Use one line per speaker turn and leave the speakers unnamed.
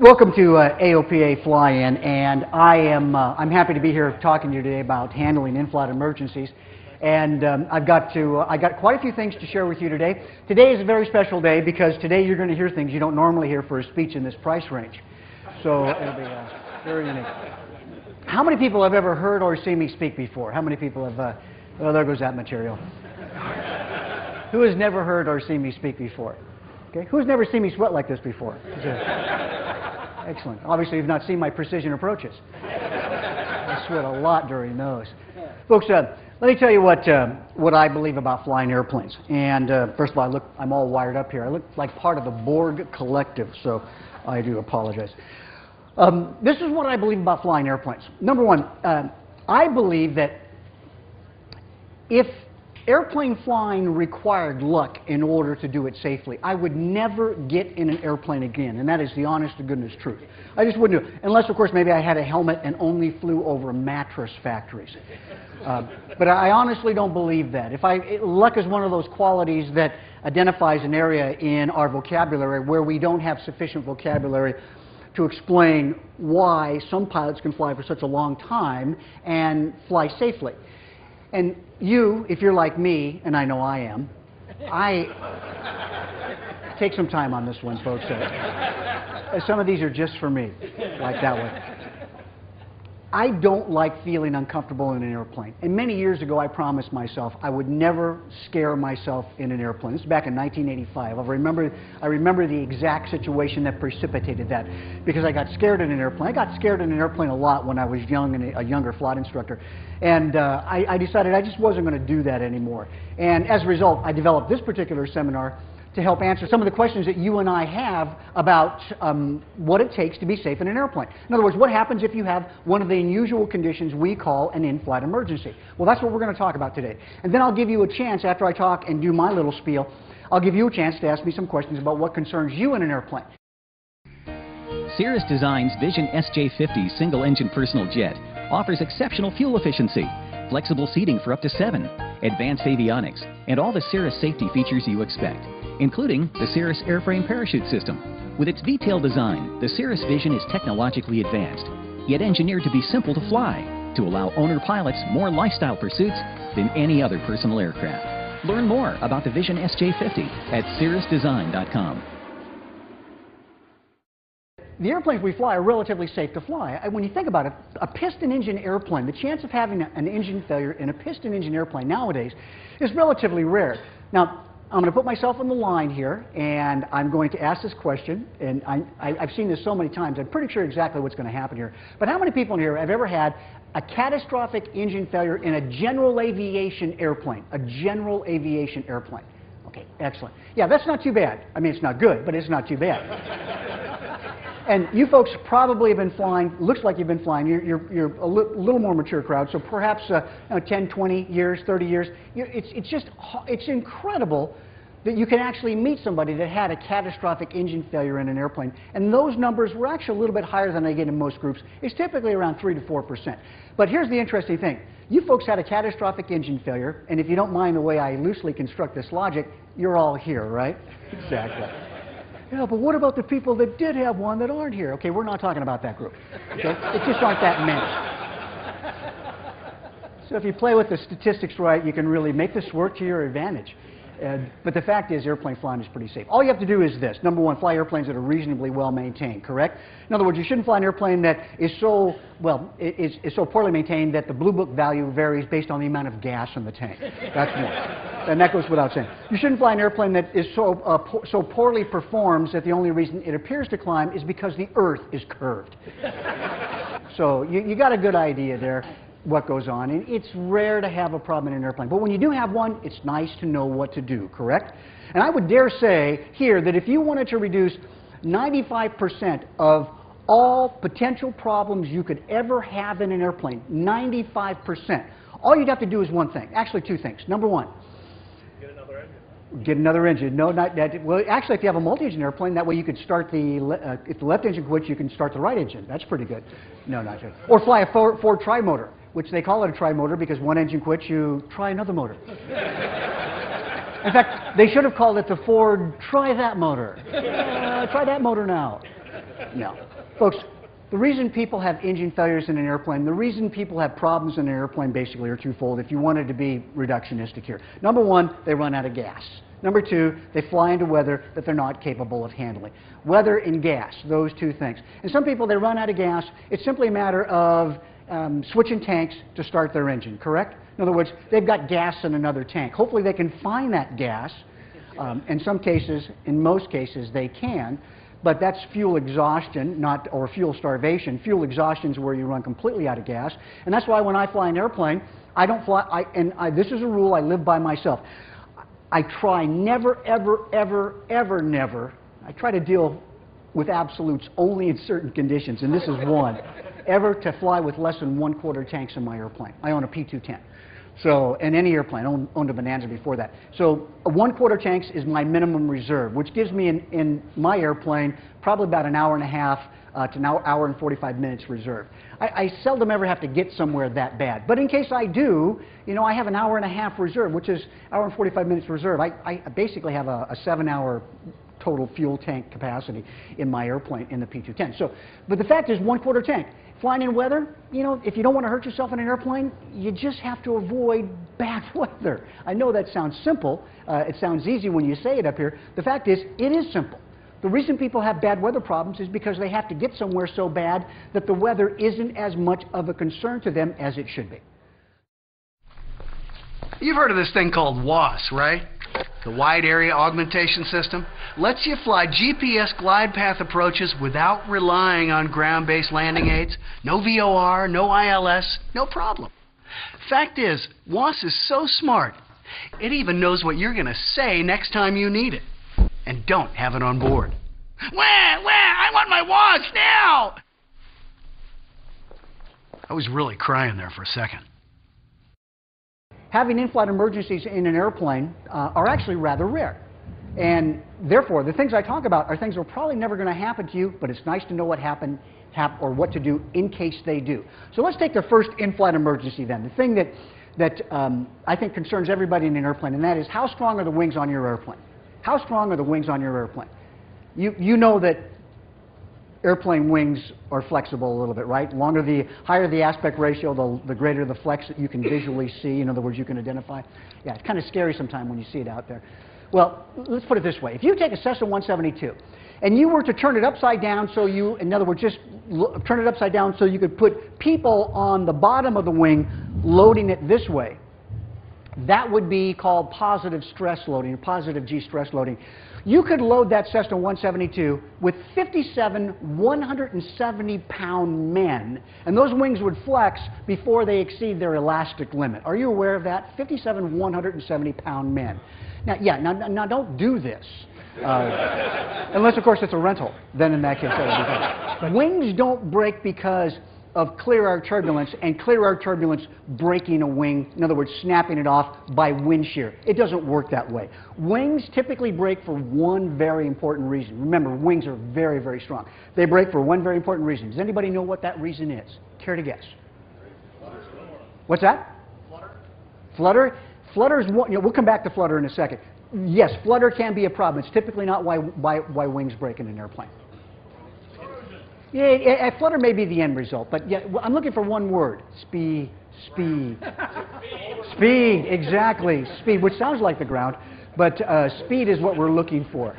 Welcome to AOPA Fly-In, and I'm happy to be here talking to you today about handling in-flight emergencies. And I got quite a few things to share with you today. Today is a very special day because today you're going to hear things you don't normally hear for a speech in this price range. So it'll be very unique. How many people have ever heard or seen me speak before? How many people have? Well, there goes that material. Who has never heard or seen me speak before? Okay. Who's never seen me sweat like this before? Excellent. Obviously, you've not seen my precision approaches. I sweat a lot during those. Folks, let me tell you what I believe about flying airplanes. And first of all, I'm all wired up here. I look like part of the Borg collective, so I do apologize. This is what I believe about flying airplanes. Number one, I believe that if airplane flying required luck in order to do it safely, I would never get in an airplane again, and that is the honest to goodness truth. I just wouldn't do it, unless, of course, maybe I had a helmet and only flew over mattress factories. But I honestly don't believe that. Luck is one of those qualities that identifies an area in our vocabulary where we don't have sufficient vocabulary to explain why some pilots can fly for such a long time and fly safely. And you, if you're like me, and I know I am, take some time on this one, folks. Some of these are just for me, like that one. I don't like feeling uncomfortable in an airplane. And many years ago, I promised myself I would never scare myself in an airplane. This is back in 1985. I remember the exact situation that precipitated that, because I got scared in an airplane. I got scared in an airplane a lot when I was young and a younger flight instructor. And I decided I just wasn't going to do that anymore. And as a result, I developed this particular seminar to help answer some of the questions that you and I have about what it takes to be safe in an airplane. In other words, what happens if you have one of the unusual conditions we call an in-flight emergency? Well, that's what we're going to talk about today. And then I'll give you a chance, after I talk and do my little spiel, I'll give you a chance to ask me some questions about what concerns you in an airplane.
Cirrus Design's Vision SJ50 single-engine personal jet offers exceptional fuel efficiency, flexible seating for up to 7, advanced avionics, and all the Cirrus safety features you expect, including the Cirrus airframe parachute system. With its detailed design, the Cirrus Vision is technologically advanced, yet engineered to be simple to fly, to allow owner pilots more lifestyle pursuits than any other personal aircraft. Learn more about the Vision SJ50 at cirrusdesign.com.
The airplanes we fly are relatively safe to fly. When you think about it, a piston engine airplane, the chance of having an engine failure in a piston engine airplane nowadays is relatively rare. Now, I'm going to put myself on the line here, and I'm going to ask this question, and I've seen this so many times, I'm pretty sure exactly what's going to happen here. But how many people in here have ever had a catastrophic engine failure in a general aviation airplane? A general aviation airplane. Okay, excellent. Yeah, that's not too bad. I mean, it's not good, but it's not too bad. And you folks probably have been flying, looks like you've been flying, you're a little more mature crowd, so perhaps 10, 20 years, 30 years. It's incredible that you can actually meet somebody that had a catastrophic engine failure in an airplane. And those numbers were actually a little bit higher than I get in most groups. It's typically around 3 to 4%. But here's the interesting thing. You folks had a catastrophic engine failure, and if you don't mind the way I loosely construct this logic, you're all here, right? Exactly. Yeah, but what about the people that did have one that aren't here? Okay, we're not talking about that group. Okay? It just aren't that many. So if you play with the statistics right, you can really make this work to your advantage. But the fact is, airplane flying is pretty safe. All you have to do is this. Number one, fly airplanes that are reasonably well maintained, correct? In other words, you shouldn't fly an airplane that is so, well, is so poorly maintained that the Blue Book value varies based on the amount of gas in the tank. That's more. And that goes without saying. You shouldn't fly an airplane that is so poorly performs that the only reason it appears to climb is because the Earth is curved. So you got a good idea there what goes on, and it's rare to have a problem in an airplane. But when you do have one, it's nice to know what to do, correct? And I would dare say here that if you wanted to reduce 95% of all potential problems you could ever have in an airplane, 95%, all you'd have to do is one thing. Actually, two things. Number one, get another engine. Get another engine. No, not that. Well, actually, if you have a multi-engine airplane, that way you could start if the left engine quits, you can start the right engine. That's pretty good. No, not good. Or fly a Ford tri-motor, which they call it a tri-motor because one engine quits, you try another motor. In fact, they should have called it the Ford Try That Motor. Try that motor now. No. Folks, the reason people have engine failures in an airplane, the reason people have problems in an airplane basically are twofold, if you wanted to be reductionistic here. Number one, they run out of gas. Number two, they fly into weather that they're not capable of handling. Weather and gas, those two things. And some people, they run out of gas. It's simply a matter of switching tanks to start their engine, correct? In other words, they've got gas in another tank. Hopefully they can find that gas. In some cases, in most cases, they can. But that's fuel exhaustion, or fuel starvation. Fuel exhaustion is where you run completely out of gas. And that's why when I fly an airplane, I don't fly, this is a rule I live by myself. I try never, ever, ever, ever, never, I try to deal with absolutes only in certain conditions, and this is one, ever to fly with less than 1/4 tanks in my airplane. I own a P210. So, in any airplane, I owned a Bonanza before that. So, 1/4 tanks is my minimum reserve, which gives me in my airplane probably about an hour and a half to an hour and 45 minutes reserve. I seldom ever have to get somewhere that bad. But in case I do, you know, I have an hour and a half reserve, which is hour and 45 minutes reserve. I basically have a 7-hour total fuel tank capacity in my airplane in the P210. So, but the fact is 1/4 tank. Flying in weather, you know, if you don't want to hurt yourself in an airplane, you just have to avoid bad weather. I know that sounds simple. It sounds easy when you say it up here. The fact is, it is simple. The reason people have bad weather problems is because they have to get somewhere so bad that the weather isn't as much of a concern to them as it should be.
You've heard of this thing called WASP, right? The Wide Area Augmentation System lets you fly GPS glide path approaches without relying on ground-based landing aids. No VOR, no ILS, no problem. Fact is, WASP is so smart, it even knows what you're going to say next time you need it. And don't have it on board. Wah, I want my WASP now! I was really crying there for a second.
Having in-flight emergencies in an airplane are actually rather rare. And therefore, the things I talk about are things that are probably never going to happen to you, but it's nice to know what happened or what to do in case they do. So let's take the first in-flight emergency then. The thing that I think concerns everybody in an airplane, and that is how strong are the wings on your airplane? How strong are the wings on your airplane? You know that airplane wings are flexible a little bit, right? Higher the aspect ratio, the greater the flex that you can visually see. In other words, you can identify. Yeah, it's kind of scary sometimes when you see it out there. Well, let's put it this way. If you take a Cessna 172 and you were to turn it upside down in other words, just turn it upside down so you could put people on the bottom of the wing loading it this way, that would be called positive stress loading, positive G stress loading. You could load that Cessna 172 with 57 170-pound men, and those wings would flex before they exceed their elastic limit. Are you aware of that? 57 170-pound men. Now don't do this. Unless, of course, it's a rental. Then in that case, but wings don't break because of clear air turbulence, and clear air turbulence breaking a wing, in other words, snapping it off by wind shear. It doesn't work that way. Wings typically break for one very important reason. Remember, wings are very, very strong. They break for one very important reason. Does anybody know what that reason is? Care to guess? What's that? Flutter? Flutter is one, we'll come back to flutter in a second. Yes, flutter can be a problem. It's typically not why wings break in an airplane. Yeah, flutter may be the end result, but yeah, I'm looking for one word. Speed. Speed, exactly. Speed, which sounds like the ground, but speed is what we're looking for.